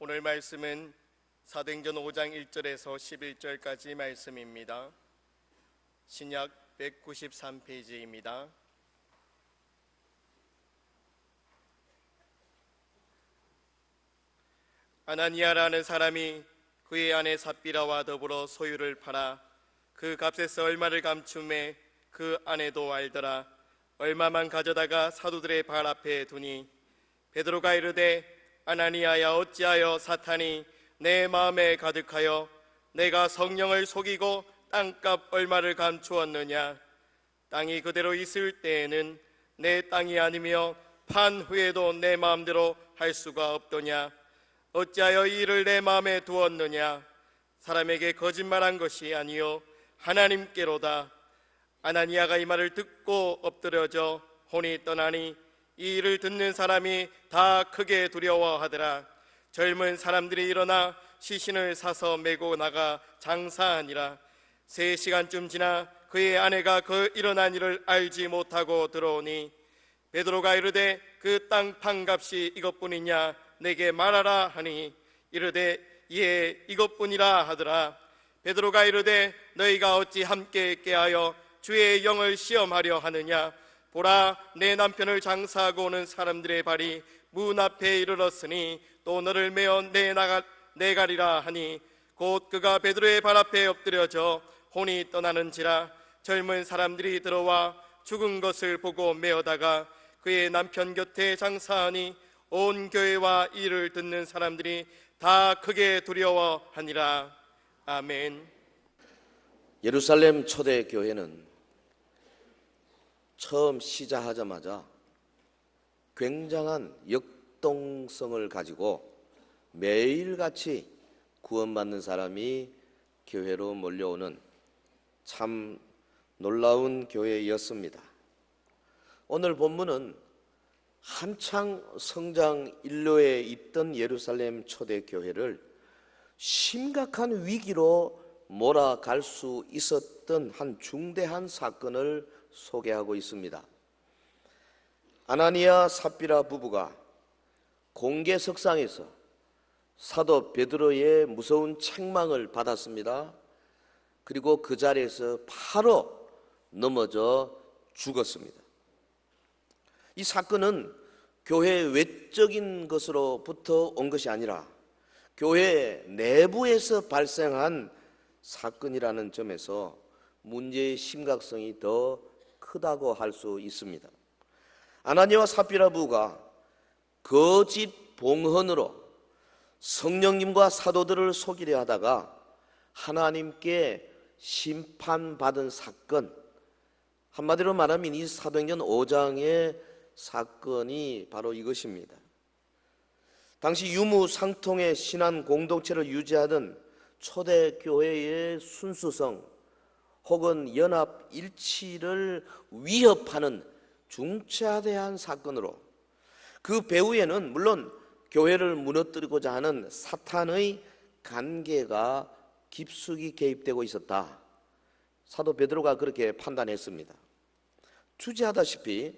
오늘 말씀은 사도행전 5장 1절에서 11절까지 말씀입니다. 신약 193페이지입니다. 아나니아라는 사람이 그의 아내 삽비라와 더불어 소유를 팔아 그 값에서 얼마를 감춤해 그 아내도 알더라. 얼마만 가져다가 사도들의 발 앞에 두니 베드로가 이르되 아나니아야, 어찌하여 사탄이 내 마음에 가득하여 내가 성령을 속이고 땅값 얼마를 감추었느냐? 땅이 그대로 있을 때에는 내 땅이 아니며 판 후에도 내 마음대로 할 수가 없더냐? 어찌하여 이 일을 내 마음에 두었느냐? 사람에게 거짓말한 것이 아니요 하나님께로다. 아나니아가 이 말을 듣고 엎드려져 혼이 떠나니 이 일을 듣는 사람이 다 크게 두려워하더라. 젊은 사람들이 일어나 시신을 사서 메고 나가 장사하니라. 3시간쯤 지나 그의 아내가 그 일어난 일을 알지 못하고 들어오니 베드로가 이르되 그 땅 판값이 이것뿐이냐? 내게 말하라 하니 이르되 예, 이것뿐이라 하더라. 베드로가 이르되 너희가 어찌 함께 깨하여 주의 영을 시험하려 하느냐? 보라, 내 남편을 장사하고 오는 사람들의 발이 문 앞에 이르렀으니 또 너를 메어 내가리라 하니 곧 그가 베드로의 발 앞에 엎드려져 혼이 떠나는지라. 젊은 사람들이 들어와 죽은 것을 보고 메어다가 그의 남편 곁에 장사하니 온 교회와 이를 듣는 사람들이 다 크게 두려워하니라. 아멘. 예루살렘 초대교회는 처음 시작하자마자 굉장한 역동성을 가지고 매일같이 구원받는 사람이 교회로 몰려오는 참 놀라운 교회였습니다. 오늘 본문은 한창 성장 인로에 있던 예루살렘 초대교회를 심각한 위기로 몰아갈 수 있었던 한 중대한 사건을 소개하고 있습니다. 아나니아 삽비라 부부가 공개석상에서 사도 베드로의 무서운 책망을 받았습니다. 그리고 그 자리에서 바로 넘어져 죽었습니다. 이 사건은 교회 외적인 것으로부터 온 것이 아니라 교회 내부에서 발생한 사건이라는 점에서 문제의 심각성이 더 크다고 할 수 있습니다. 아나니아와 삽비라 부부가 거짓 봉헌으로 성령님과 사도들을 속이려 하다가 하나님께 심판받은 사건, 한마디로 말하면 이 사도행전 5장의 사건이 바로 이것입니다. 당시 유무상통의 신앙 공동체를 유지하던 초대교회의 순수성 혹은 연합 일치를 위협하는 중차대한 사건으로 그 배후에는 물론 교회를 무너뜨리고자 하는 사탄의 관계가 깊숙이 개입되고 있었다. 사도 베드로가 그렇게 판단했습니다. 투지하다시피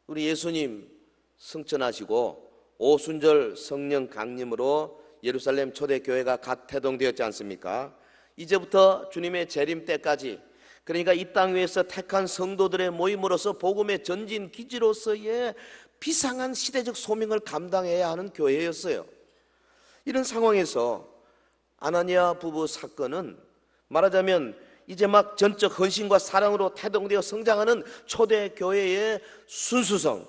우리 예수님 승천하시고 오순절 성령 강림으로 예루살렘 초대교회가 갓 태동되었지 않습니까? 이제부터 주님의 재림 때까지, 그러니까 이 땅 위에서 택한 성도들의 모임으로서 복음의 전진 기지로서의 비상한 시대적 소명을 감당해야 하는 교회였어요. 이런 상황에서 아나니아 부부 사건은 말하자면 이제 막 전적 헌신과 사랑으로 태동되어 성장하는 초대교회의 순수성,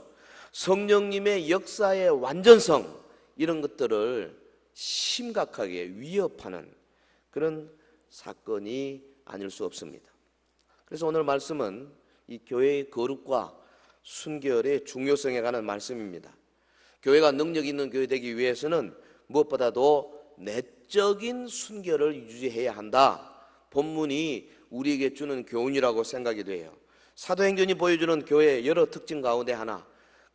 성령님의 역사의 완전성, 이런 것들을 심각하게 위협하는 그런 사건이 아닐 수 없습니다. 그래서 오늘 말씀은 이 교회의 거룩과 순결의 중요성에 관한 말씀입니다. 교회가 능력 있는 교회 되기 위해서는 무엇보다도 내적인 순결을 유지해야 한다. 본문이 우리에게 주는 교훈이라고 생각이 돼요. 사도행전이 보여주는 교회의 여러 특징 가운데 하나,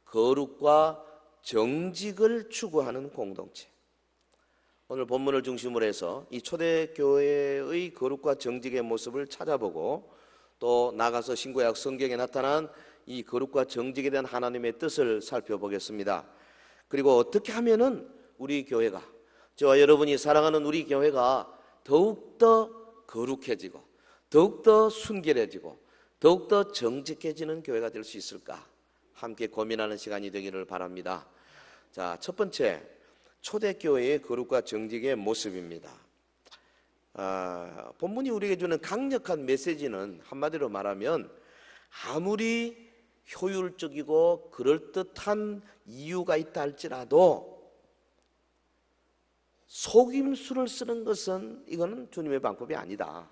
거룩과 정직을 추구하는 공동체. 오늘 본문을 중심으로 해서 이 초대교회의 거룩과 정직의 모습을 찾아보고 또 나가서 신구약 성경에 나타난 이 거룩과 정직에 대한 하나님의 뜻을 살펴보겠습니다. 그리고 어떻게 하면은 우리 교회가 저와 여러분이 사랑하는 우리 교회가 더욱더 거룩해지고 더욱더 순결해지고 더욱더 정직해지는 교회가 될 수 있을까? 함께 고민하는 시간이 되기를 바랍니다. 자, 첫 번째, 초대교회의 거룩과 정직의 모습입니다. 본문이 우리에게 주는 강력한 메시지는 한마디로 말하면 아무리 효율적이고 그럴듯한 이유가 있다 할지라도 속임수를 쓰는 것은 이거는 주님의 방법이 아니다.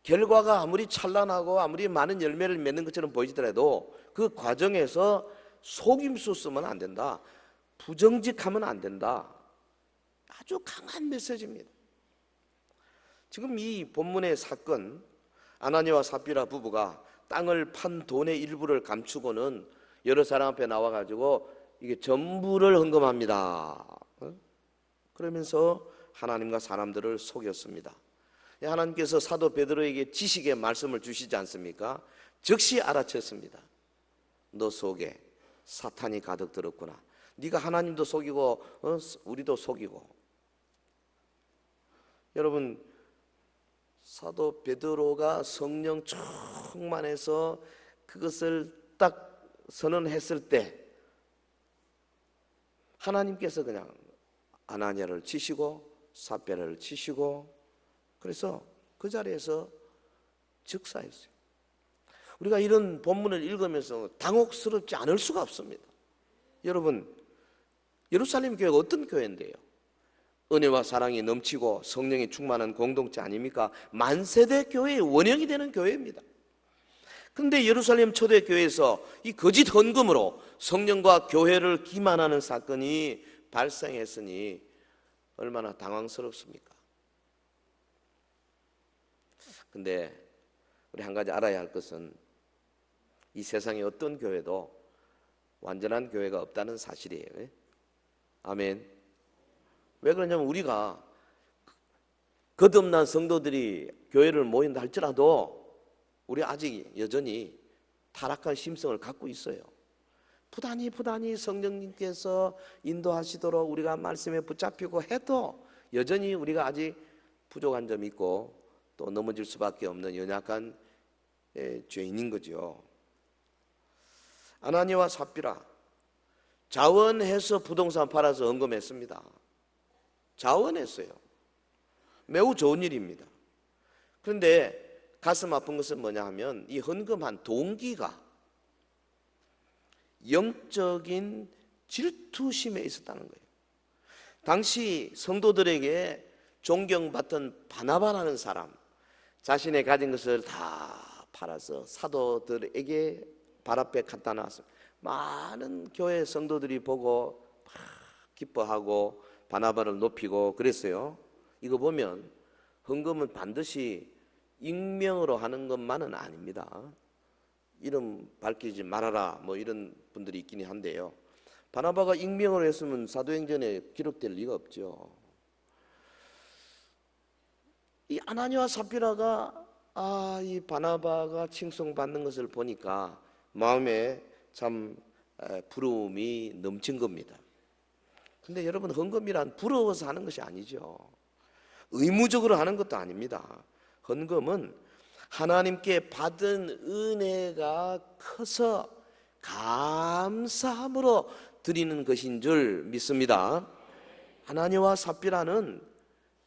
결과가 아무리 찬란하고 아무리 많은 열매를 맺는 것처럼 보이더라도 그 과정에서 속임수 쓰면 안 된다. 부정직하면 안 된다. 아주 강한 메시지입니다. 지금 이 본문의 사건, 아나니와 삽비라 부부가 땅을 판 돈의 일부를 감추고는 여러 사람 앞에 나와가지고 이게 전부를 헌금합니다. 그러면서 하나님과 사람들을 속였습니다. 하나님께서 사도 베드로에게 지식의 말씀을 주시지 않습니까? 즉시 알아챘습니다. 너 속에 사탄이 가득 들었구나. 네가 하나님도 속이고 우리도 속이고. 여러분, 사도 베드로가 성령 충만해서 그것을 딱 선언했을 때 하나님께서 그냥 아나니아를 치시고 삽비라를 치시고 그래서 그 자리에서 즉사했어요. 우리가 이런 본문을 읽으면서 당혹스럽지 않을 수가 없습니다. 여러분, 예루살렘 교회가 어떤 교회인데요? 은혜와 사랑이 넘치고 성령이 충만한 공동체 아닙니까? 만세대 교회의 원형이 되는 교회입니다. 그런데 예루살렘 초대교회에서 이 거짓 헌금으로 성령과 교회를 기만하는 사건이 발생했으니 얼마나 당황스럽습니까? 근데 우리 한 가지 알아야 할 것은 이 세상에 어떤 교회도 완전한 교회가 없다는 사실이에요. 아멘. 왜 그러냐면 우리가 거듭난 성도들이 교회를 모인다 할지라도 우리 아직 여전히 타락한 심성을 갖고 있어요. 부단히 성령님께서 인도하시도록 우리가 말씀에 붙잡히고 해도 여전히 우리가 아직 부족한 점이 있고 또 넘어질 수밖에 없는 연약한 죄인인 거죠. 아나니와 삽비라 자원해서 부동산 팔아서 헌금했습니다. 자원했어요. 매우 좋은 일입니다. 그런데 가슴 아픈 것은 뭐냐 하면 이 헌금한 동기가 영적인 질투심에 있었다는 거예요. 당시 성도들에게 존경받던 바나바라는 사람, 자신의 가진 것을 다 팔아서 사도들에게 발 앞에 갖다 놨습니다. 많은 교회 성도들이 보고 막 기뻐하고 바나바를 높이고 그랬어요. 이거 보면 헌금은 반드시 익명으로 하는 것만은 아닙니다. 이름 밝히지 말아라 뭐 이런 분들이 있긴 한데요. 바나바가 익명으로 했으면 사도행전에 기록될 리가 없죠. 이 아나니와 삽비라가 이 바나바가 칭송받는 것을 보니까 마음에 참 부러움이 넘친 겁니다. 근데 여러분, 헌금이란 부러워서 하는 것이 아니죠. 의무적으로 하는 것도 아닙니다. 헌금은 하나님께 받은 은혜가 커서 감사함으로 드리는 것인 줄 믿습니다. 아나니와 삽비라는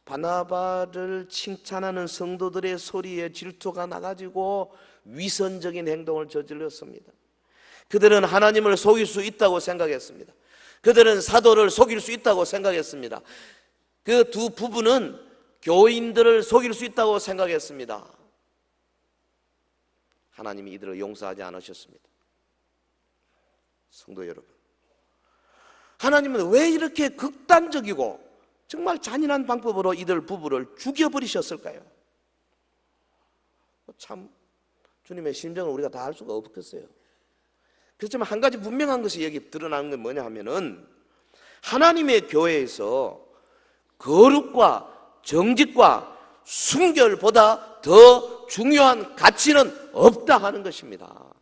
바나바를 칭찬하는 성도들의 소리에 질투가 나가지고 위선적인 행동을 저질렀습니다. 그들은 하나님을 속일 수 있다고 생각했습니다. 그들은 사도를 속일 수 있다고 생각했습니다. 그 두 부부는 교인들을 속일 수 있다고 생각했습니다. 하나님이 이들을 용서하지 않으셨습니다. 성도 여러분, 하나님은 왜 이렇게 극단적이고 정말 잔인한 방법으로 이들 부부를 죽여버리셨을까요? 참 주님의 심정을 우리가 다 알 수가 없겠어요. 그렇지만 한 가지 분명한 것이 여기 드러나는 건 뭐냐 하면은 하나님의 교회에서 거룩과 정직과 순결보다 더 중요한 가치는 없다 하는 것입니다.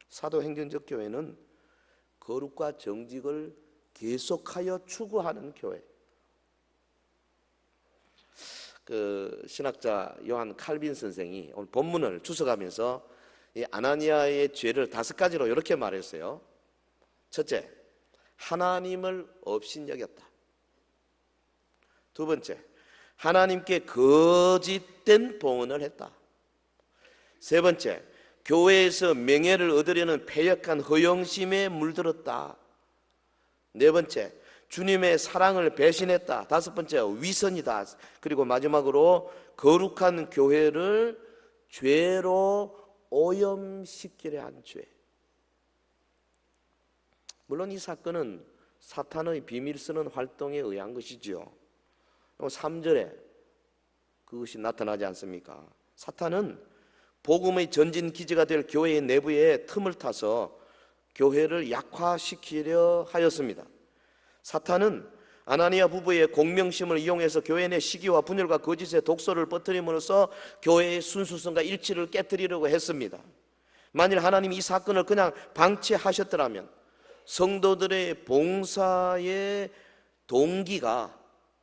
사도행전적 교회는 거룩과 정직을 계속하여 추구하는 교회. 그 신학자 요한 칼빈 선생이 오늘 본문을 주석하면서 이 아나니아의 죄를 5가지로 이렇게 말했어요. 첫째, 하나님을 업신여겼다. 두 번째, 하나님께 거짓된 봉헌을 했다. 세 번째, 교회에서 명예를 얻으려는 패역한 허영심에 물들었다. 네 번째, 주님의 사랑을 배신했다. 다섯 번째, 위선이다. 그리고 마지막으로 거룩한 교회를 죄로 오염시키려 한 죄. 물론 이 사건은 사탄의 비밀 쓰는 활동에 의한 것이지요. 3절에 그것이 나타나지 않습니까? 사탄은 복음의 전진 기지가 될 교회의 내부에 틈을 타서 교회를 약화시키려 하였습니다. 사탄은 아나니아 부부의 공명심을 이용해서 교회 내 시기와 분열과 거짓의 독소를 퍼뜨림으로써 교회의 순수성과 일치를 깨뜨리려고 했습니다. 만일 하나님이 이 사건을 그냥 방치하셨더라면 성도들의 봉사의 동기가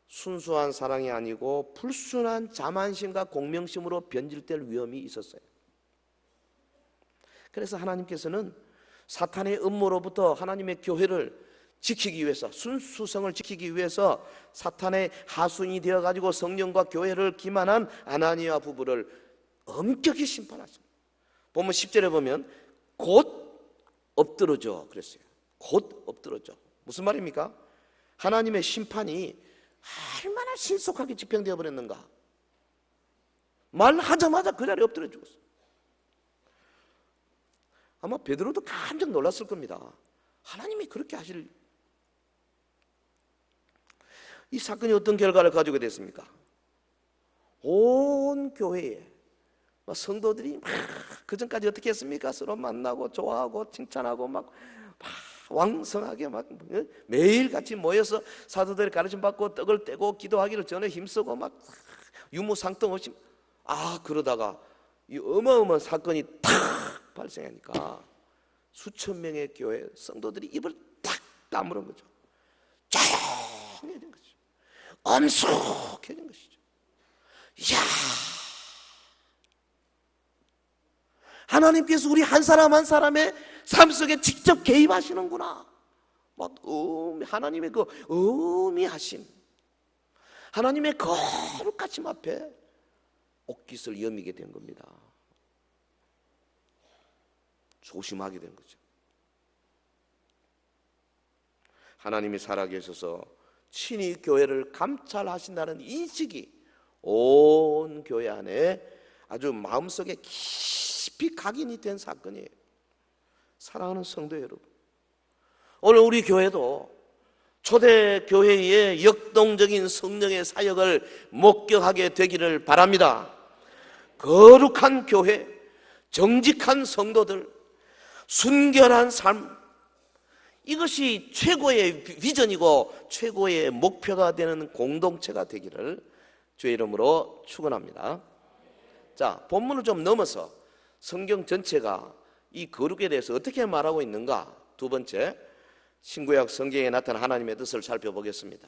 순수한 사랑이 아니고 불순한 자만심과 공명심으로 변질될 위험이 있었어요. 그래서 하나님께서는 사탄의 음모로부터 하나님의 교회를 지키기 위해서, 순수성을 지키기 위해서 사탄의 하수인이 되어가지고 성령과 교회를 기만한 아나니아 부부를 엄격히 심판하십니다. 보면 10절에 보면 곧 엎드러져 그랬어요. 곧 엎드러져. 무슨 말입니까? 하나님의 심판이 얼마나 신속하게 집행되어 버렸는가. 말하자마자 그 자리에 엎드려 죽었어요. 아마 베드로도 깜짝 놀랐을 겁니다. 하나님이 그렇게 하실. 이 사건이 어떤 결과를 가지고 됐습니까? 온 교회에 성도들이 그전까지 어떻게 했습니까? 서로 만나고 좋아하고 칭찬하고 막 왕성하게 막 매일같이 모여서 사도들의 가르침 받고 떡을 떼고 기도하기를 전에 힘쓰고 막 유무상통 없이 그러다가 이 어마어마한 사건이 탁 발생하니까 수천 명의 교회 성도들이 입을 탁 다물은 거죠. 조용해진 거죠. 엄숙해진 것이죠. 이야, 하나님께서 우리 한 사람 한 사람의 삶 속에 직접 개입하시는구나. 막 하나님의 그 의미하심, 하나님의 거룩하심 앞에 옷깃을 여미게 된 겁니다. 조심하게 된 거죠. 하나님이 살아계셔서 친히 교회를 감찰하신다는 인식이 온 교회 안에 아주 마음속에 깊이 각인이 된 사건이에요. 사랑하는 성도 여러분, 오늘 우리 교회도 초대 교회의 역동적인 성령의 사역을 목격하게 되기를 바랍니다. 거룩한 교회, 정직한 성도들, 순결한 삶, 이것이 최고의 비전이고 최고의 목표가 되는 공동체가 되기를 주의 이름으로 축원합니다. 자, 본문을 좀 넘어서 성경 전체가 이 거룩에 대해서 어떻게 말하고 있는가? 두 번째, 신구약 성경에 나타난 하나님의 뜻을 살펴보겠습니다.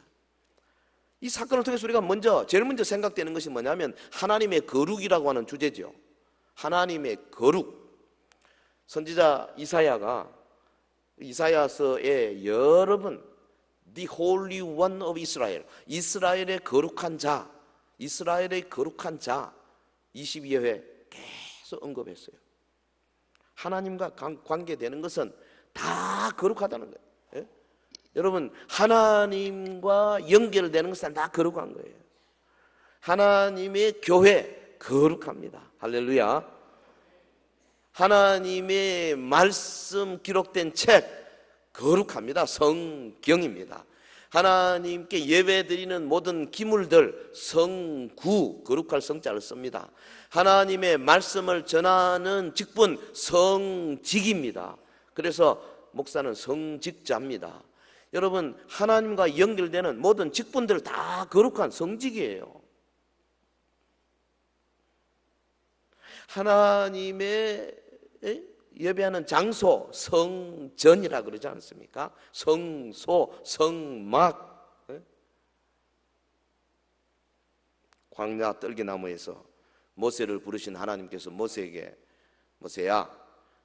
이 사건을 통해서 우리가 제일 먼저 생각되는 것이 뭐냐면 하나님의 거룩이라고 하는 주제죠. 하나님의 거룩. 선지자 이사야서에 여러 번 The Holy One of Israel, 이스라엘의 거룩한 자, 이스라엘의 거룩한 자 22회 계속 언급했어요. 하나님과 관계되는 것은 다 거룩하다는 거예요. 예? 여러분, 하나님과 연결되는 것은 다 거룩한 거예요. 하나님의 교회 거룩합니다. 할렐루야. 하나님의 말씀 기록된 책 거룩합니다. 성경입니다. 하나님께 예배드리는 모든 기물들 성구, 거룩할 성자를 씁니다. 하나님의 말씀을 전하는 직분 성직입니다. 그래서 목사는 성직자입니다. 여러분, 하나님과 연결되는 모든 직분들 다 거룩한 성직이에요. 하나님의 예배하는 장소, 성전이라 그러지 않습니까? 성소, 성막. 광야 떨기나무에서 모세를 부르신 하나님께서 모세에게 모세야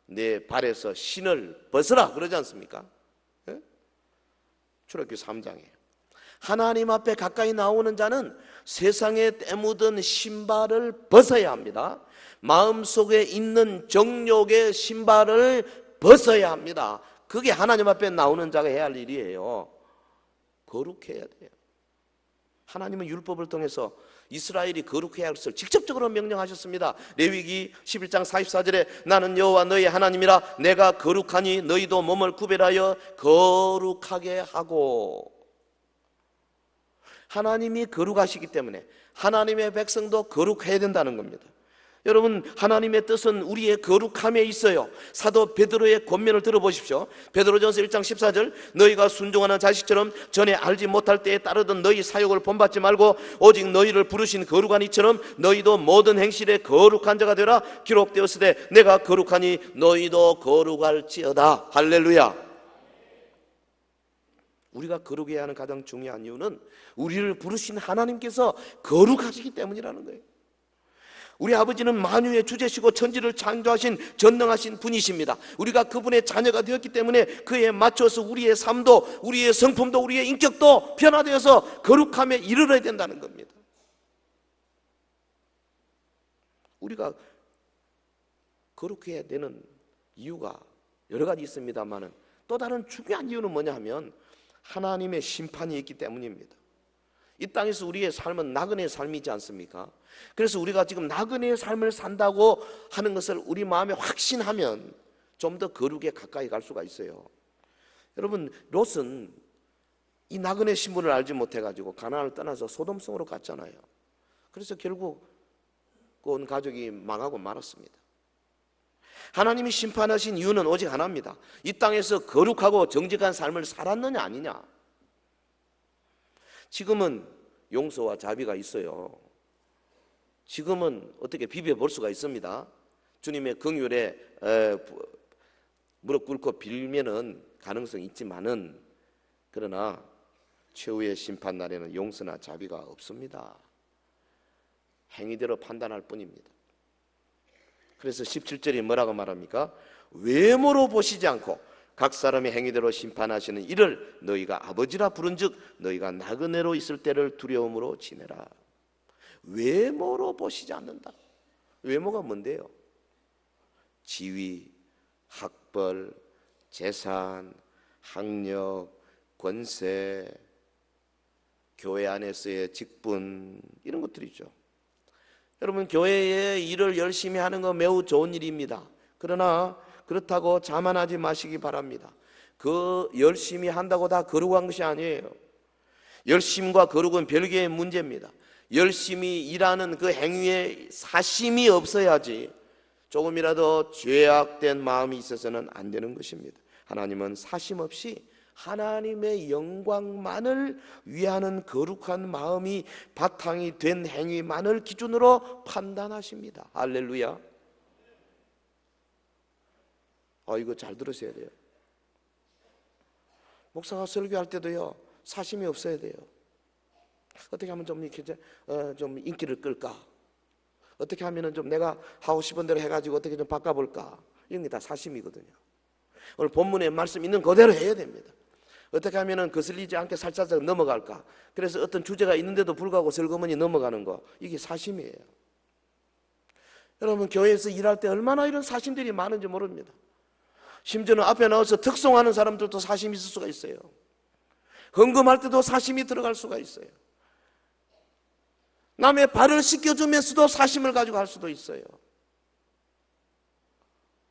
내 발에서 신을 벗어라 그러지 않습니까? 출애굽기 3장에 하나님 앞에 가까이 나오는 자는 세상에 때 묻은 신발을 벗어야 합니다. 마음속에 있는 정욕의 신발을 벗어야 합니다. 그게 하나님 앞에 나오는 자가 해야 할 일이에요. 거룩해야 돼요. 하나님은 율법을 통해서 이스라엘이 거룩해야 할 것을 직접적으로 명령하셨습니다. 레위기 11장 44절에 나는 여호와 너희 하나님이라 내가 거룩하니 너희도 몸을 구별하여 거룩하게 하고. 하나님이 거룩하시기 때문에 하나님의 백성도 거룩해야 된다는 겁니다. 여러분, 하나님의 뜻은 우리의 거룩함에 있어요. 사도 베드로의 권면을 들어보십시오. 베드로전서 1장 14절 너희가 순종하는 자식처럼 전에 알지 못할 때에 따르던 너희 사욕을 본받지 말고 오직 너희를 부르신 거룩한 이처럼 너희도 모든 행실에 거룩한 자가 되라. 기록되었으되 내가 거룩하니 너희도 거룩할지어다. 할렐루야. 우리가 거룩해야 하는 가장 중요한 이유는 우리를 부르신 하나님께서 거룩하시기 때문이라는 거예요. 우리 아버지는 만유의 주제시고 천지를 창조하신 전능하신 분이십니다. 우리가 그분의 자녀가 되었기 때문에 그에 맞춰서 우리의 삶도 우리의 성품도 우리의 인격도 변화되어서 거룩함에 이르러야 된다는 겁니다. 우리가 거룩해야 되는 이유가 여러 가지 있습니다만 또 다른 중요한 이유는 뭐냐 하면 하나님의 심판이 있기 때문입니다. 이 땅에서 우리의 삶은 나그네의 삶이지 않습니까? 그래서 우리가 지금 나그네의 삶을 산다고 하는 것을 우리 마음에 확신하면 좀 더 거룩에 가까이 갈 수가 있어요. 여러분, 롯은 이 나그네 신분을 알지 못해가지고 가나안을 떠나서 소돔성으로 갔잖아요. 그래서 결국 온 가족이 망하고 말았습니다. 하나님이 심판하신 이유는 오직 하나입니다. 이 땅에서 거룩하고 정직한 삶을 살았느냐 아니냐. 지금은 용서와 자비가 있어요. 지금은 어떻게 비벼볼 수가 있습니다. 주님의 긍휼에 무릎 꿇고 빌면은 가능성이 있지만은 그러나 최후의 심판 날에는 용서나 자비가 없습니다. 행위대로 판단할 뿐입니다. 그래서 17절이 뭐라고 말합니까? 외모로 보시지 않고 각 사람의 행위대로 심판하시는 이를 너희가 아버지라 부른즉 너희가 나그네로 있을 때를 두려움으로 지내라. 외모로 보시지 않는다. 외모가 뭔데요? 지위, 학벌, 재산, 학력, 권세, 교회 안에서의 직분, 이런 것들이죠. 여러분, 교회의 일을 열심히 하는 건 매우 좋은 일입니다. 그러나 그렇다고 자만하지 마시기 바랍니다. 그 열심히 한다고 다 거룩한 것이 아니에요. 열심과 거룩은 별개의 문제입니다. 열심히 일하는 그 행위에 사심이 없어야지 조금이라도 죄악된 마음이 있어서는 안 되는 것입니다. 하나님은 사심 없이 하나님의 영광만을 위하는 거룩한 마음이 바탕이 된 행위만을 기준으로 판단하십니다. 할렐루야. 이거 잘 들으셔야 돼요. 목사가 설교할 때도요, 사심이 없어야 돼요. 어떻게 하면 좀 이렇게 좀 인기를 끌까? 어떻게 하면은 좀 내가 하고 싶은 대로 해가지고 어떻게 좀 바꿔볼까? 이런 게 다 사심이거든요. 오늘 본문에 말씀 있는 그대로 해야 됩니다. 어떻게 하면은 거슬리지 않게 살짝 넘어갈까? 그래서 어떤 주제가 있는데도 불구하고 슬그머니 넘어가는 거, 이게 사심이에요. 여러분, 교회에서 일할 때 얼마나 이런 사심들이 많은지 모릅니다. 심지어는 앞에 나와서 특송하는 사람들도 사심이 있을 수가 있어요. 헌금할 때도 사심이 들어갈 수가 있어요. 남의 발을 씻겨주면서도 사심을 가지고 할 수도 있어요.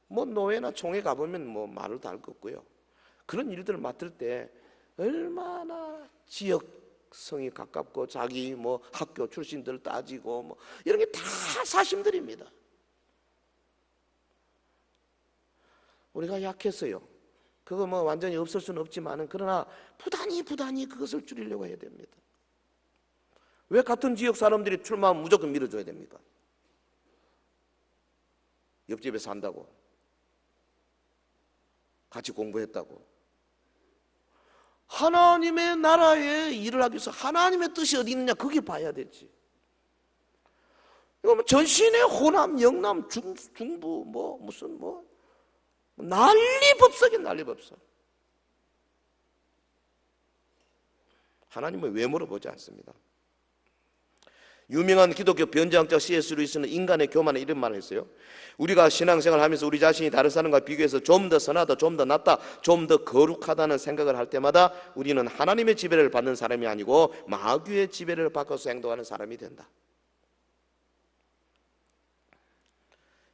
뭐 노회나 총회 가보면 뭐 말을 다 할 것 없고요. 그런 일들을 맡을 때 얼마나 지역성이 가깝고 자기 뭐 학교 출신들 따지고 뭐 이런 게 다 사심들입니다. 우리가 약했어요. 그거 뭐 완전히 없을 수는 없지만은 그러나 부단히 그것을 줄이려고 해야 됩니다. 왜 같은 지역 사람들이 출마하면 무조건 밀어줘야 됩니까? 옆집에 산다고. 같이 공부했다고. 하나님의 나라에 일을 하기 위해서 하나님의 뜻이 어디 있느냐, 그게 봐야 되지. 이거 전신의 호남, 영남, 중부, 무슨 난리법석이 난리법석. 하나님은 외모로 보지 않습니다. 유명한 기독교 변제학자 C.S. 루이스는 인간의 교만에 이런 말을 했어요. 우리가 신앙생활을 하면서 우리 자신이 다른 사람과 비교해서 좀 더 선하다, 좀 더 낫다, 좀 더 거룩하다는 생각을 할 때마다 우리는 하나님의 지배를 받는 사람이 아니고 마귀의 지배를 받고서 행동하는 사람이 된다.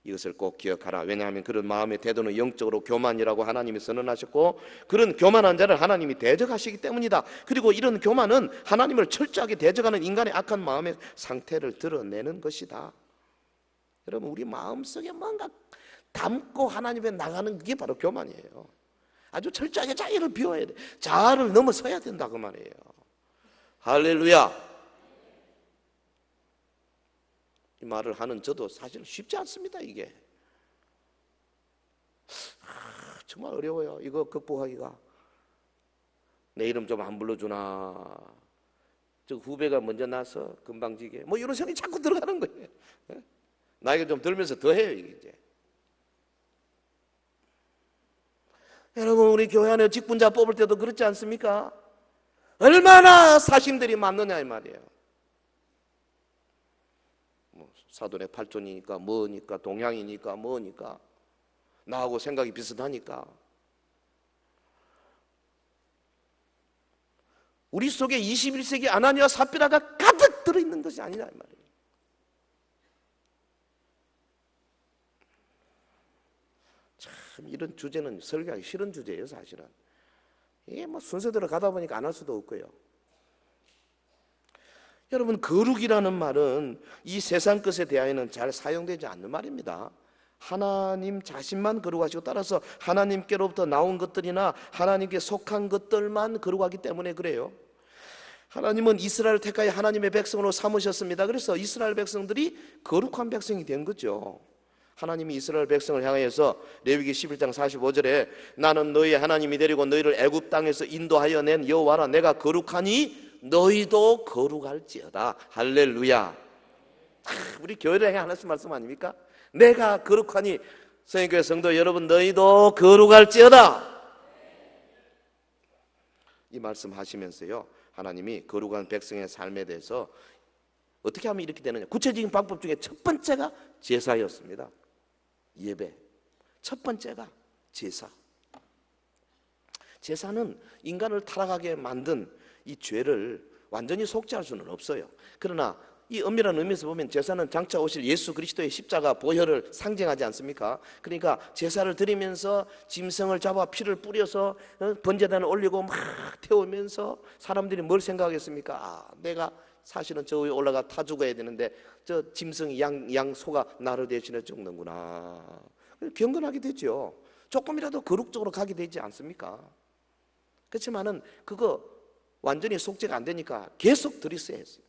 이것을 꼭 기억하라. 왜냐하면 그런 마음의 태도는 영적으로 교만이라고 하나님이 선언하셨고, 그런 교만한 자를 하나님이 대적하시기 때문이다. 그리고 이런 교만은 하나님을 철저하게 대적하는 인간의 악한 마음의 상태를 드러내는 것이다. 여러분, 우리 마음속에 뭔가 담고 하나님에 나가는 게 바로 교만이에요. 아주 철저하게 자기를 비워야 돼. 자아를 넘어서야 된다, 그 말이에요. 할렐루야. 이 말을 하는 저도 사실 쉽지 않습니다. 이게 정말 어려워요. 이거 극복하기가. 내 이름 좀 안 불러주나, 저 후배가 먼저 나서 금방지게, 이런 생각이 자꾸 들어가는 거예요. 나이가 좀 들면서 더 해요, 이게 이제. 여러분, 우리 교회 안에 직분자 뽑을 때도 그렇지 않습니까? 얼마나 사심들이 많느냐 이 말이에요. 사돈의 팔촌이니까 뭐니까, 동양이니까 뭐니까, 나하고 생각이 비슷하니까. 우리 속에 21세기 아나니와 삽비라가 가득 들어있는 것이 아니냐 이 말이에요. 참 이런 주제는 설교하기 싫은 주제예요, 사실은. 이게 순서대로 가다 보니까 안 할 수도 없고요. 여러분, 거룩이라는 말은 이 세상 것에 대하여는 잘 사용되지 않는 말입니다. 하나님 자신만 거룩하시고, 따라서 하나님께로부터 나온 것들이나 하나님께 속한 것들만 거룩하기 때문에 그래요. 하나님은 이스라엘을 택하여 하나님의 백성으로 삼으셨습니다. 그래서 이스라엘 백성들이 거룩한 백성이 된 거죠. 하나님이 이스라엘 백성을 향하여서 레위기 11장 45절에 나는 너희의 하나님이 되리고 너희를 애굽 땅에서 인도하여 낸 여호와라, 내가 거룩하니 너희도 거룩할지어다. 할렐루야. 우리 교회를 향해 하나씩 말씀 아닙니까? 내가 거룩하니, 성인교회 성도 여러분, 너희도 거룩할지어다. 이 말씀 하시면서요, 하나님이 거룩한 백성의 삶에 대해서 어떻게 하면 이렇게 되느냐, 구체적인 방법 중에 첫 번째가 제사였습니다. 예배. 첫 번째가 제사. 제사는 인간을 타락하게 만든 이 죄를 완전히 속죄할 수는 없어요. 그러나 이 엄밀한 의미에서 보면 제사는 장차 오실 예수 그리스도의 십자가 보혈을 상징하지 않습니까? 그러니까 제사를 드리면서 짐승을 잡아 피를 뿌려서 번제단을 올리고 막 태우면서 사람들이 뭘 생각하겠습니까? 내가 사실은 저 위에 올라가 타 죽어야 되는데 저 짐승이 양 소가 나를 대신해 죽는구나. 경건하게 되죠. 조금이라도 거룩적으로 가게 되지 않습니까? 그렇지만은 그거 완전히 속죄가 안 되니까 계속 드리셔야 했어요.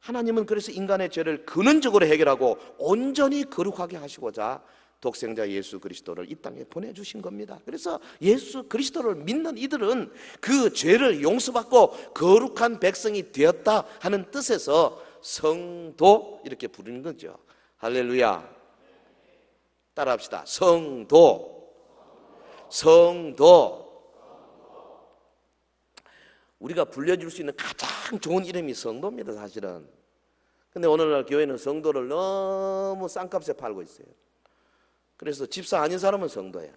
하나님은 그래서 인간의 죄를 근원적으로 해결하고 온전히 거룩하게 하시고자 독생자 예수 그리스도를 이 땅에 보내주신 겁니다. 그래서 예수 그리스도를 믿는 이들은 그 죄를 용서받고 거룩한 백성이 되었다 하는 뜻에서 성도 이렇게 부르는 거죠. 할렐루야. 따라합시다. 성도. 성도. 우리가 불려줄 수 있는 가장 좋은 이름이 성도입니다, 사실은. 근데 오늘날 교회는 성도를 너무 싼값에 팔고 있어요. 그래서 집사 아닌 사람은 성도예요.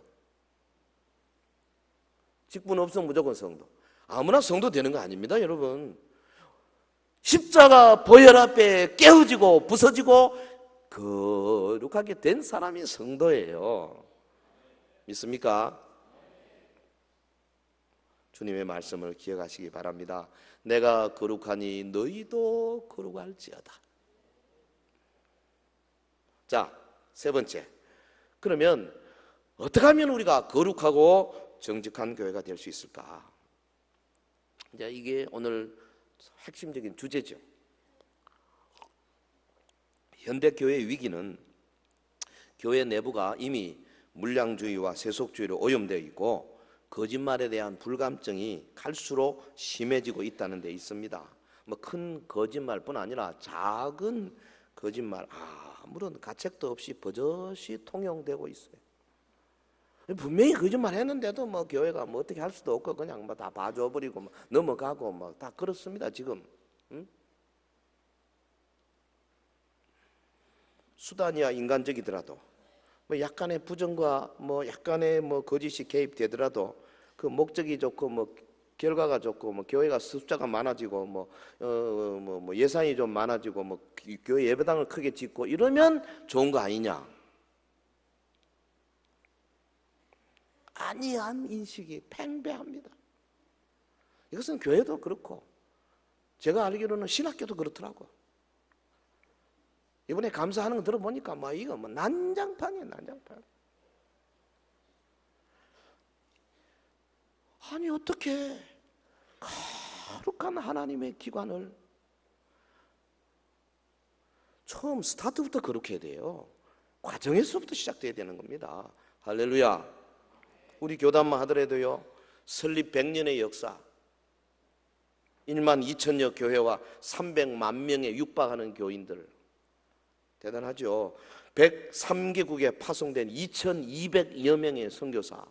직분 없으면 무조건 성도. 아무나 성도 되는 거 아닙니다, 여러분. 십자가 보혈 앞에 깨어지고 부서지고 거룩하게 된 사람이 성도예요. 믿습니까? 주님의 말씀을 기억하시기 바랍니다. 내가 거룩하니 너희도 거룩할지어다. 자, 세 번째. 그러면 어떻게 하면 우리가 거룩하고 정직한 교회가 될 수 있을까? 이제 이게 오늘 핵심적인 주제죠. 현대 교회의 위기는 교회 내부가 이미 물량주의와 세속주의로 오염되어 있고 거짓말에 대한 불감증이 갈수록 심해지고 있다는 데 있습니다. 뭐 큰 거짓말뿐 아니라 작은 거짓말 아무런 가책도 없이 버젓이 통용되고 있어요. 분명히 거짓말 했는데도 뭐 교회가 뭐 어떻게 할 수도 없고 그냥 뭐 다 봐줘버리고 뭐 넘어가고 뭐 다 그렇습니다 지금. 응? 수단이야 인간적이더라도 뭐 약간의 부정과 뭐 약간의 뭐 거짓이 개입되더라도 그 목적이 좋고 뭐 결과가 좋고 뭐 교회가 숫자가 많아지고 뭐 예산이 좀 많아지고 뭐 교회 예배당을 크게 짓고 이러면 좋은 거 아니냐? 아니한 인식이 팽배합니다. 이것은 교회도 그렇고 제가 알기로는 신학교도 그렇더라고. 이번에 감사하는 거 들어보니까 뭐 이거 뭐 난장판이에요, 난장판. 아니 어떻게 거룩한 하나님의 기관을 처음 스타트부터 그렇게 해야 돼요. 과정에서부터 시작돼야 되는 겁니다. 할렐루야. 우리 교단만 하더라도요 설립 100년의 역사 1만 2천여 교회와 300만 명에 육박하는 교인들 대단하죠. 103개국에 파송된 2200여 명의 선교사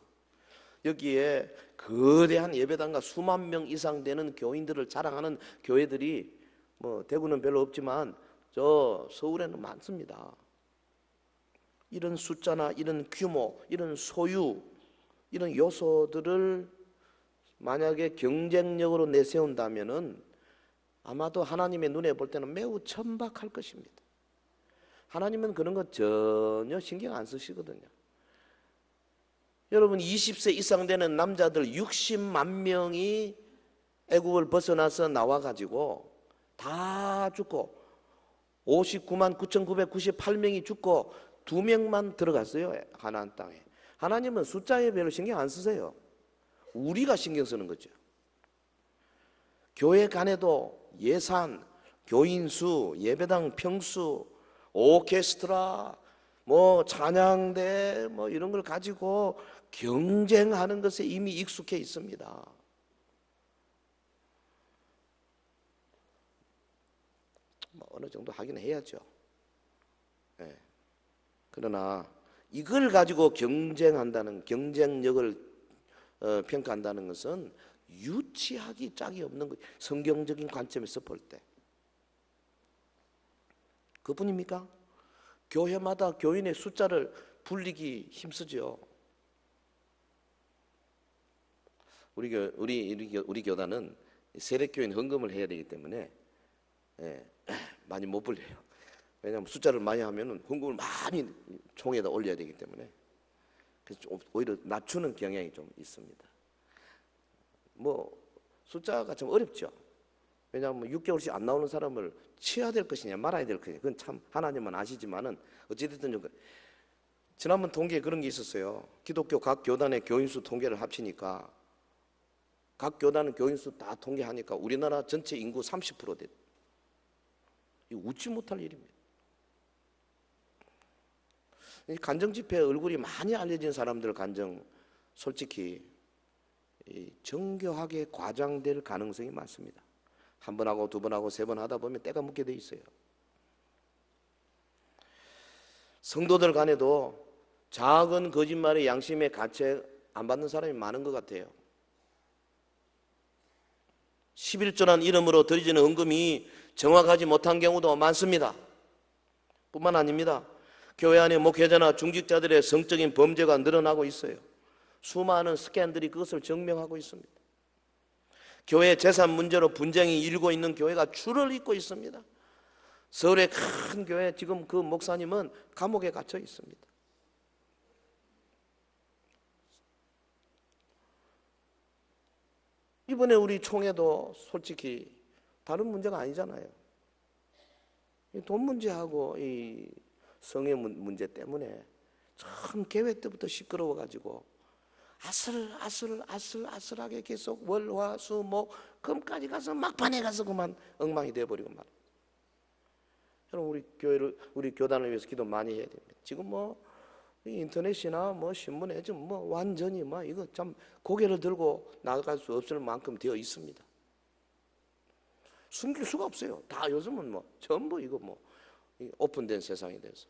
여기에 거대한 예배당과 수만 명 이상 되는 교인들을 자랑하는 교회들이 뭐 대구는 별로 없지만 저 서울에는 많습니다. 이런 숫자나 이런 규모, 이런 소유, 이런 요소들을 만약에 경쟁력으로 내세운다면은 아마도 하나님의 눈에 볼 때는 매우 천박할 것입니다. 하나님은 그런 것 전혀 신경 안 쓰시거든요. 여러분 20세 이상 되는 남자들 60만 명이 애국을 벗어나서 나와가지고 다 죽고 59만 9,998명이 죽고 2명만 들어갔어요. 가나안 땅에. 하나님은 숫자에 별로 신경 안 쓰세요. 우리가 신경 쓰는 거죠. 교회 간에도 예산, 교인 수, 예배당 평수, 오케스트라, 뭐 찬양대 뭐 이런 걸 가지고 경쟁하는 것에 이미 익숙해 있습니다. 뭐 어느 정도 하긴 해야죠. 네. 그러나 이걸 가지고 경쟁한다는 경쟁력을 평가한다는 것은 유치하기 짝이 없는 것. 성경적인 관점에서 볼 때 그뿐입니까? 교회마다 교인의 숫자를 불리기 힘쓰죠. 우리 교단은 세례교인 헌금을 해야 되기 때문에 많이 못 불려요. 왜냐하면 숫자를 많이 하면은 헌금을 많이 총에다 올려야 되기 때문에 그래서 오히려 낮추는 경향이 좀 있습니다. 뭐 숫자가 좀 어렵죠. 왜냐하면 6개월씩 안 나오는 사람을 치어야 될 것이냐 말아야 될 것이냐 그건 참 하나님은 아시지만은 어찌됐든 지난번 통계에 그런 게 있었어요. 기독교 각 교단의 교인수 통계를 합치니까 각 교단은 교인수 다 통계하니까 우리나라 전체 인구 30% 됐. 이거 웃지 못할 일입니다. 이 간정 집회 얼굴이 많이 알려진 사람들 간정 솔직히 정교하게 과장될 가능성이 많습니다. 한 번 하고 두 번 하고 세 번 하다 보면 때가 묻게 돼 있어요. 성도들 간에도 작은 거짓말의 양심의 가책 안 받는 사람이 많은 것 같아요. 11조란 이름으로 드려지는 헌금이 정확하지 못한 경우도 많습니다. 뿐만 아닙니다. 교회 안에 목회자나 중직자들의 성적인 범죄가 늘어나고 있어요. 수많은 스캔들이 그것을 증명하고 있습니다. 교회 재산 문제로 분쟁이 일고 있는 교회가 줄을 잇고 있습니다. 서울의 큰 교회 지금 그 목사님은 감옥에 갇혀 있습니다. 이번에 우리 총회도 솔직히 다른 문제가 아니잖아요. 돈 문제하고 이 성의 문제 때문에 참 개회 때부터 시끄러워가지고 아슬아슬하게 계속 월화수목 금까지 가서 막판에 가서 그만 엉망이 돼버리고 말이에요. 여러분 우리 교단을 위해서 기도 많이 해야 됩니다. 지금 인터넷이나 뭐 신문에 좀 뭐 완전히 뭐 이거 참 고개를 들고 나갈 수 없을 만큼 되어 있습니다. 숨길 수가 없어요. 다 요즘은 뭐 전부 이거 뭐 오픈된 세상이 돼서.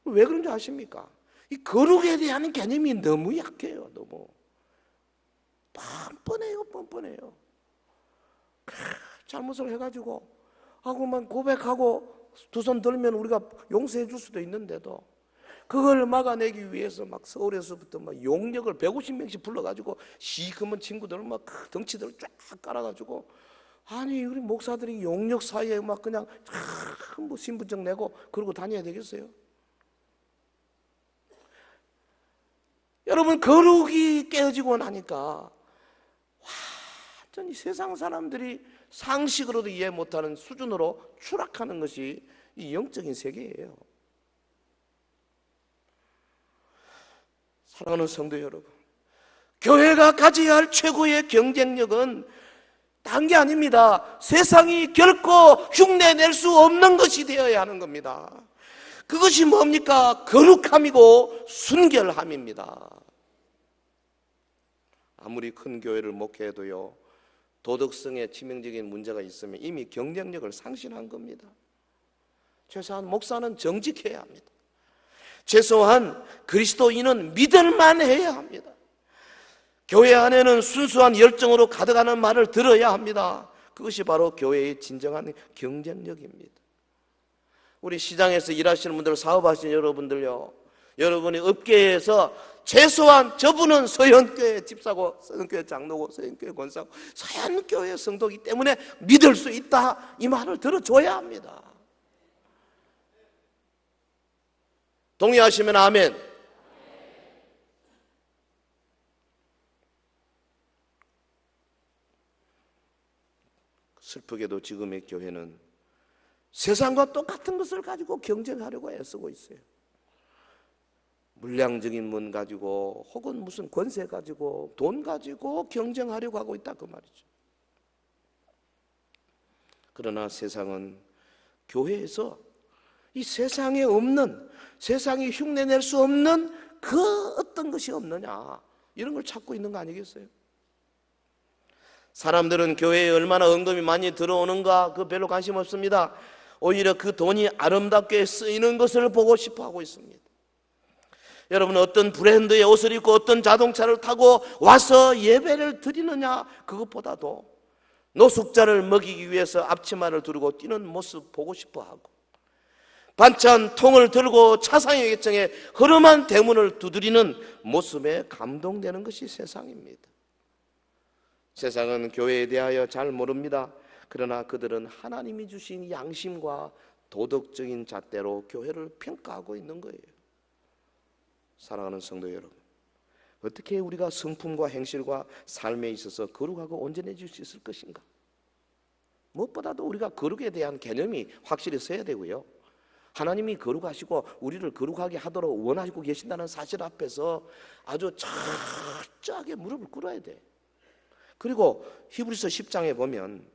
왜 그런지 아십니까? 이 거룩에 대한 개념이 너무 약해요. 너무 뻔뻔해요. 잘못을 해가지고 하고만 고백하고 두 손 들면 우리가 용서해 줄 수도 있는데도 그걸 막아내기 위해서 막 서울에서부터 막 용력을 150명씩 불러가지고 시커먼 친구들 막 덩치들 쫙 깔아가지고, 아니 우리 목사들이 용력 사이에 막 그냥 뭐 신분증 내고 그러고 다녀야 되겠어요? 여러분, 거룩이 깨어지고 나니까 완전히 세상 사람들이 상식으로도 이해 못하는 수준으로 추락하는 것이 이 영적인 세계예요. 사랑하는 성도 여러분, 교회가 가져야 할 최고의 경쟁력은 딴 게 아닙니다. 세상이 결코 흉내낼 수 없는 것이 되어야 하는 겁니다. 그것이 뭡니까? 거룩함이고 순결함입니다. 아무리 큰 교회를 목회해도요, 도덕성에 치명적인 문제가 있으면 이미 경쟁력을 상실한 겁니다. 최소한 목사는 정직해야 합니다. 최소한 그리스도인은 믿을만 해야 합니다. 교회 안에는 순수한 열정으로 가득하는 말을 들어야 합니다. 그것이 바로 교회의 진정한 경쟁력입니다. 우리 시장에서 일하시는 분들, 사업하시는 여러분들요, 여러분이 업계에서 최소한 저분은 서현교회 집사고, 서현교회 장로고, 서현교회 권사고, 서현교회 성도이기 때문에 믿을 수 있다, 이 말을 들어줘야 합니다. 동의하시면 아멘. 슬프게도 지금의 교회는 세상과 똑같은 것을 가지고 경쟁하려고 애쓰고 있어요. 물량적인 문 가지고 혹은 무슨 권세 가지고 돈 가지고 경쟁하려고 하고 있다, 그 말이죠. 그러나 세상은 교회에서 이 세상에 없는, 세상이 흉내낼 수 없는 그 어떤 것이 없느냐, 이런 걸 찾고 있는 거 아니겠어요? 사람들은 교회에 얼마나 언금이 많이 들어오는가 그 별로 관심 없습니다. 오히려 그 돈이 아름답게 쓰이는 것을 보고 싶어 하고 있습니다. 여러분, 어떤 브랜드의 옷을 입고 어떤 자동차를 타고 와서 예배를 드리느냐, 그것보다도 노숙자를 먹이기 위해서 앞치마를 두르고 뛰는 모습 보고 싶어 하고, 반찬 통을 들고 차상의 계층에 허름한 대문을 두드리는 모습에 감동되는 것이 세상입니다. 세상은 교회에 대하여 잘 모릅니다. 그러나 그들은 하나님이 주신 양심과 도덕적인 잣대로 교회를 평가하고 있는 거예요. 사랑하는 성도 여러분, 어떻게 우리가 성품과 행실과 삶에 있어서 거룩하고 온전해질 수 있을 것인가? 무엇보다도 우리가 거룩에 대한 개념이 확실히 서야 되고요, 하나님이 거룩하시고 우리를 거룩하게 하도록 원하시고 계신다는 사실 앞에서 아주 철저하게 무릎을 꿇어야 돼. 그리고 히브리서 10장에 보면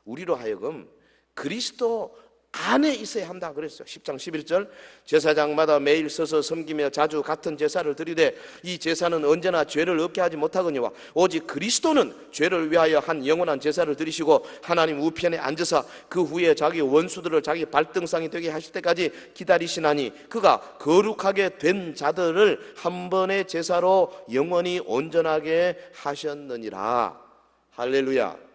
우리로 하여금 그리스도 안에 있어야 한다 그랬어요. 10장 11절, 제사장마다 매일 서서 섬기며 자주 같은 제사를 드리되 이 제사는 언제나 죄를 없게 하지 못하거니와 오직 그리스도는 죄를 위하여 한 영원한 제사를 드리시고 하나님 우편에 앉으사 그 후에 자기 원수들을 자기 발등상이 되게 하실 때까지 기다리시나니 그가 거룩하게 된 자들을 한 번의 제사로 영원히 온전하게 하셨느니라. 할렐루야.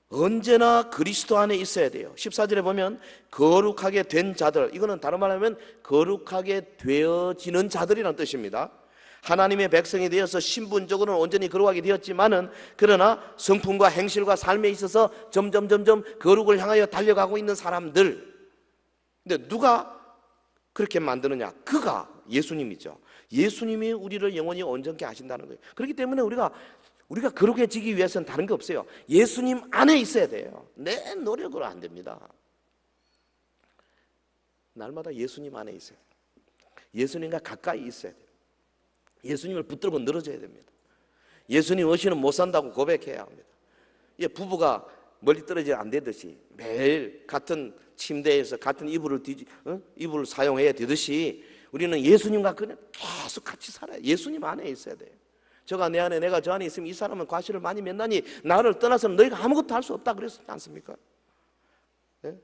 언제나 그리스도 안에 있어야 돼요. 14절에 보면 거룩하게 된 자들, 이거는 다른 말하면 거룩하게 되어지는 자들이라는 뜻입니다. 하나님의 백성이 되어서 신분적으로는 온전히 거룩하게 되었지만은 그러나 성품과 행실과 삶에 있어서 점점 거룩을 향하여 달려가고 있는 사람들. 근데 누가 그렇게 만드느냐? 그가 예수님이죠. 예수님이 우리를 영원히 온전케 하신다는 거예요. 그렇기 때문에 우리가 거룩해지기 위해서는 다른 게 없어요. 예수님 안에 있어야 돼요. 내 노력으로 안 됩니다. 날마다 예수님 안에 있어요. 예수님과 가까이 있어야 돼요. 예수님을 붙들고 늘어져야 됩니다. 예수님 없이는 못 산다고 고백해야 합니다. 부부가 멀리 떨어져 안 되듯이 매일 같은 침대에서 같은 이불을 사용해야 되듯이 우리는 예수님과 그냥 계속 같이 살아요. 예수님 안에 있어야 돼요. 저가 내 안에 내가 저 안에 있으면 이 사람은 과실을 많이 맺나니 나를 떠나서는 너희가 아무것도 할 수 없다 그랬지 않습니까? 네?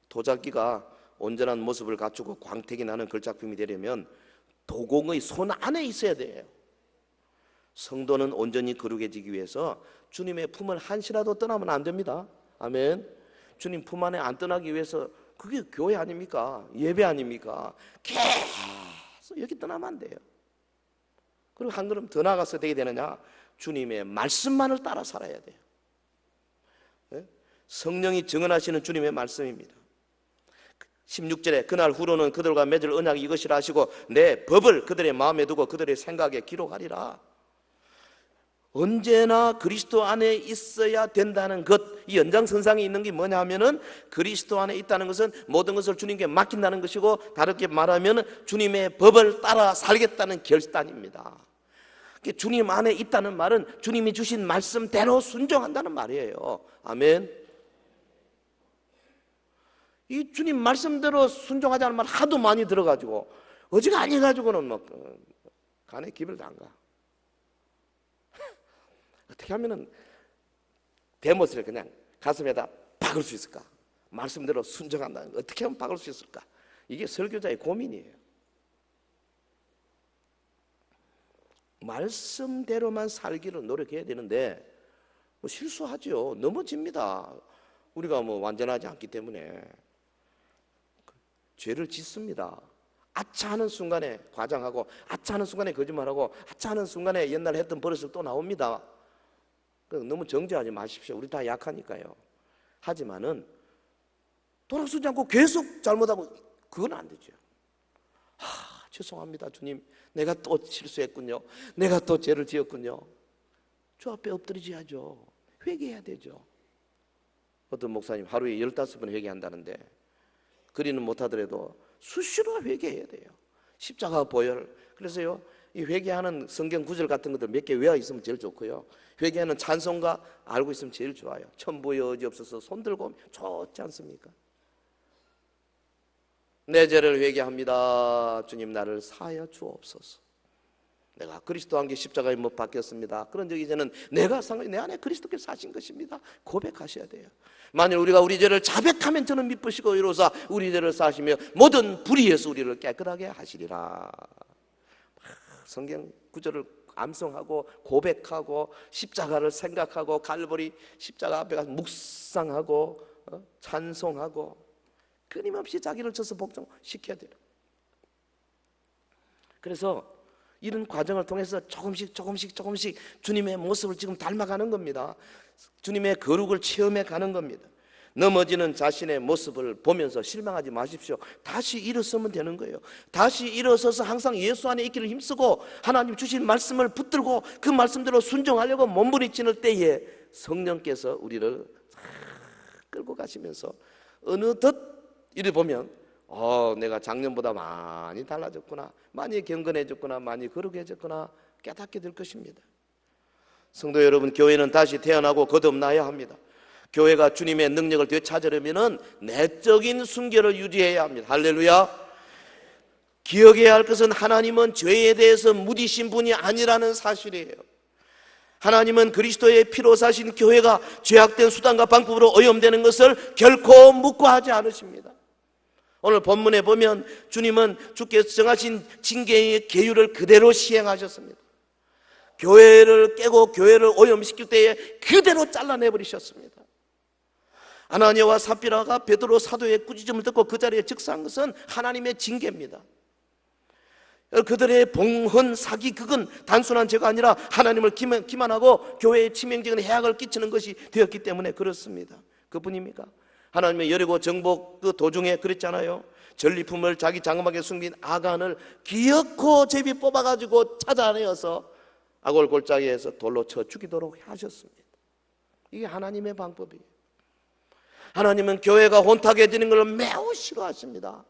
도자기가 온전한 모습을 갖추고 광택이 나는 걸작품이 되려면 도공의 손 안에 있어야 돼요. 성도는 온전히 거룩해지기 위해서 주님의 품을 한시라도 떠나면 안 됩니다. 아멘. 주님 품 안에 안 떠나기 위해서 그게 교회 아닙니까? 예배 아닙니까? 계속 여기 떠나면 안 돼요. 그리고 한 걸음 더 나아가서 되게 되느냐? 주님의 말씀만을 따라 살아야 돼요. 네? 성령이 증언하시는 주님의 말씀입니다. 16절에 그날 후로는 그들과 맺을 언약이 이것이라 하시고 내 법을 그들의 마음에 두고 그들의 생각에 기록하리라. 언제나 그리스도 안에 있어야 된다는 것, 이 연장선상에 있는 게 뭐냐 하면은 그리스도 안에 있다는 것은 모든 것을 주님께 맡긴다는 것이고 다르게 말하면 주님의 법을 따라 살겠다는 결단입니다. 주님 안에 있다는 말은 주님이 주신 말씀대로 순종한다는 말이에요. 아멘. 이 주님 말씀대로 순종하자는 말 하도 많이 들어가지고 어지간히 가지고는 뭐 간에 기별 안 가. 어떻게 하면은 대못을 그냥 가슴에다 박을 수 있을까? 말씀대로 순종한다는 거 어떻게 하면 박을 수 있을까? 이게 설교자의 고민이에요. 말씀대로만 살기를 노력해야 되는데 뭐 실수하죠. 넘어집니다. 우리가 뭐 완전하지 않기 때문에 죄를 짓습니다. 아차 하는 순간에 과장하고 아차 하는 순간에 거짓말하고 아차 하는 순간에 옛날에 했던 버릇을 또 나옵니다. 너무 정죄하지 마십시오. 우리 다 약하니까요. 하지만은 돌아서지 않고 계속 잘못하고 그건 안 되죠. 죄송합니다 주님, 내가 또 실수했군요. 내가 또 죄를 지었군요. 주 앞에 엎드리지야죠. 회개해야 되죠. 어떤 목사님 하루에 15번 회개한다는데 그리는 못하더라도 수시로 회개해야 돼요. 십자가 보혈. 그래서요 이 회개하는 성경 구절 같은 것들 몇 개 외워 있으면 제일 좋고요. 회개하는 찬송가 알고 있으면 제일 좋아요. 천부의 여지없어서 손들고 좋지 않습니까? 내 죄를 회개합니다. 주님 나를 사하여 주옵소서. 내가 그리스도 안개 십자가에 못 박혔습니다. 그런 적 이제는 내가 내 안에 그리스도께서 사신 것입니다. 고백하셔야 돼요. 만일 우리가 우리 죄를 자백하면 저는 미쁘시고 이로사 우리 죄를 사시며 모든 불의에서 우리를 깨끗하게 하시리라. 성경 구절을 암송하고 고백하고 십자가를 생각하고 갈보리 십자가 앞에 가서 묵상하고 찬송하고 끊임없이 자기를 쳐서 복종시켜야 돼요. 그래서 이런 과정을 통해서 조금씩 주님의 모습을 지금 닮아가는 겁니다. 주님의 거룩을 체험해 가는 겁니다. 넘어지는 자신의 모습을 보면서 실망하지 마십시오. 다시 일어서면 되는 거예요. 다시 일어서서 항상 예수 안에 있기를 힘쓰고 하나님 주신 말씀을 붙들고 그 말씀대로 순종하려고 몸부림치는 때에 성령께서 우리를 끌고 가시면서 어느덧 이래 보면 내가 작년보다 많이 달라졌구나, 많이 경건해졌구나, 많이 거룩해졌구나 깨닫게 될 것입니다. 성도 여러분, 교회는 다시 태어나고 거듭나야 합니다. 교회가 주님의 능력을 되찾으려면 내적인 순결을 유지해야 합니다. 할렐루야. 기억해야 할 것은 하나님은 죄에 대해서 무디신 분이 아니라는 사실이에요. 하나님은 그리스도의 피로 사신 교회가 죄악된 수단과 방법으로 오염되는 것을 결코 묵과하지 않으십니다. 오늘 본문에 보면 주님은 주께서 정하신 징계의 계율을 그대로 시행하셨습니다. 교회를 깨고 교회를 오염시킬 때에 그대로 잘라내버리셨습니다. 아나니아와 삽비라가 베드로 사도의 꾸짖음을 듣고 그 자리에 즉사한 것은 하나님의 징계입니다. 그들의 봉헌, 사기, 그건 단순한 죄가 아니라 하나님을 기만하고 교회에 치명적인 해악을 끼치는 것이 되었기 때문에 그렇습니다. 그뿐입니까? 하나님의 여리고 정복 그 도중에 그랬잖아요. 전리품을 자기 장엄하게 숨긴 아간을 기어코 제비 뽑아가지고 찾아내어서 아골 골짜기에서 돌로 쳐 죽이도록 하셨습니다. 이게 하나님의 방법이에요. 하나님은 교회가 혼탁해지는 것을 매우 싫어하십니다.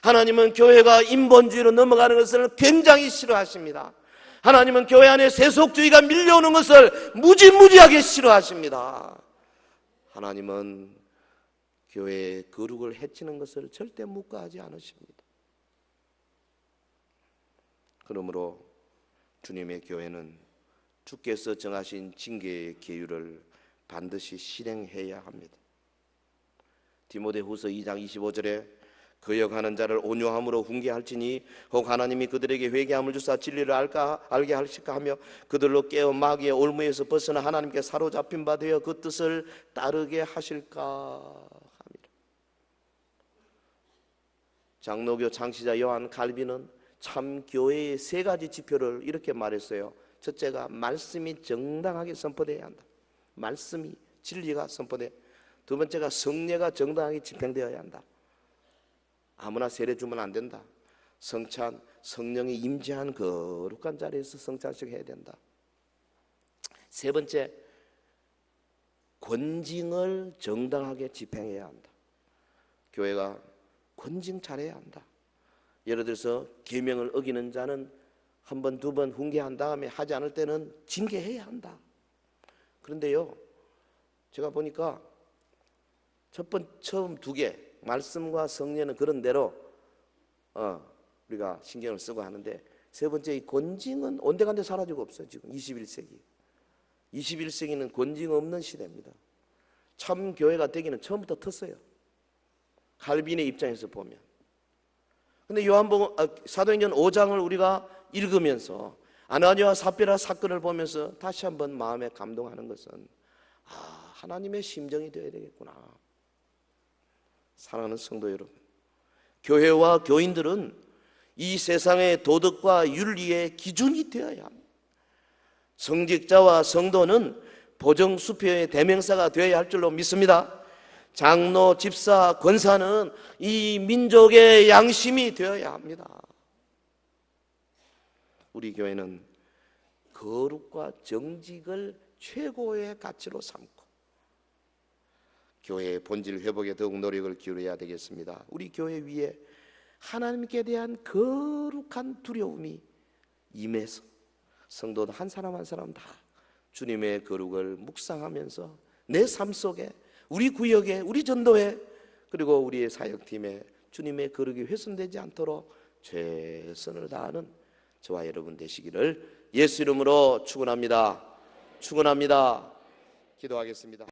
하나님은 교회가 인본주의로 넘어가는 것을 굉장히 싫어하십니다. 하나님은 교회 안에 세속주의가 밀려오는 것을 무지무지하게 싫어하십니다. 하나님은 교회의 거룩을 해치는 것을 절대 묵과하지 않으십니다. 그러므로 주님의 교회는 주께서 정하신 징계의 계율을 반드시 실행해야 합니다. 디모데후서 2장 25절에 거역하는 자를 온유함으로 훈계할지니 혹 하나님이 그들에게 회개함을 주사 진리를 알게 하실까 하며 그들로 깨어 마귀의 올무에서 벗어나 하나님께 사로잡힌 바 되어 그 뜻을 따르게 하실까 합니다. 장로교 창시자 요한 칼빈은 참 교회의 세 가지 지표를 이렇게 말했어요. 첫째가 말씀이 정당하게 선포되어야 한다. 말씀이 진리가 선포돼. 두 번째가 성례가 정당하게 집행되어야 한다. 아무나 세례 주면 안 된다. 성찬, 성령이 임재한 거룩한 자리에서 성찬식 해야 된다. 세 번째, 권징을 정당하게 집행해야 한다. 교회가 권징 잘해야 한다. 예를 들어서 계명을 어기는 자는 한 번, 두 번 훈계한 다음에 하지 않을 때는 징계해야 한다. 그런데요, 제가 보니까 처음 두 개, 말씀과 성례는 그런 대로 우리가 신경을 쓰고 하는데, 세 번째 이 권징은 온데간데 사라지고 없어요. 지금 21세기는 권징 없는 시대입니다. 참 교회가 되기는 처음부터 텄어요. 칼빈의 입장에서 보면. 근데 사도행전 5장을 우리가 읽으면서 아나니아와 삽비라 사건을 보면서 다시 한번 마음에 감동하는 것은 하나님의 심정이 되어야 되겠구나. 사랑하는 성도 여러분, 교회와 교인들은 이 세상의 도덕과 윤리의 기준이 되어야 합니다. 성직자와 성도는 보정수표의 대명사가 되어야 할 줄로 믿습니다. 장로, 집사, 권사는 이 민족의 양심이 되어야 합니다. 우리 교회는 거룩과 정직을 최고의 가치로 삼고 교회의 본질 회복에 더욱 노력을 기울여야 되겠습니다. 우리 교회 위에 하나님께 대한 거룩한 두려움이 임해서 성도들 한 사람 한 사람 다 주님의 거룩을 묵상하면서 내 삶 속에, 우리 구역에, 우리 전도에, 그리고 우리의 사역팀에 주님의 거룩이 훼손되지 않도록 최선을 다하는 저와 여러분 되시기를 예수 이름으로 축원합니다. 기도하겠습니다.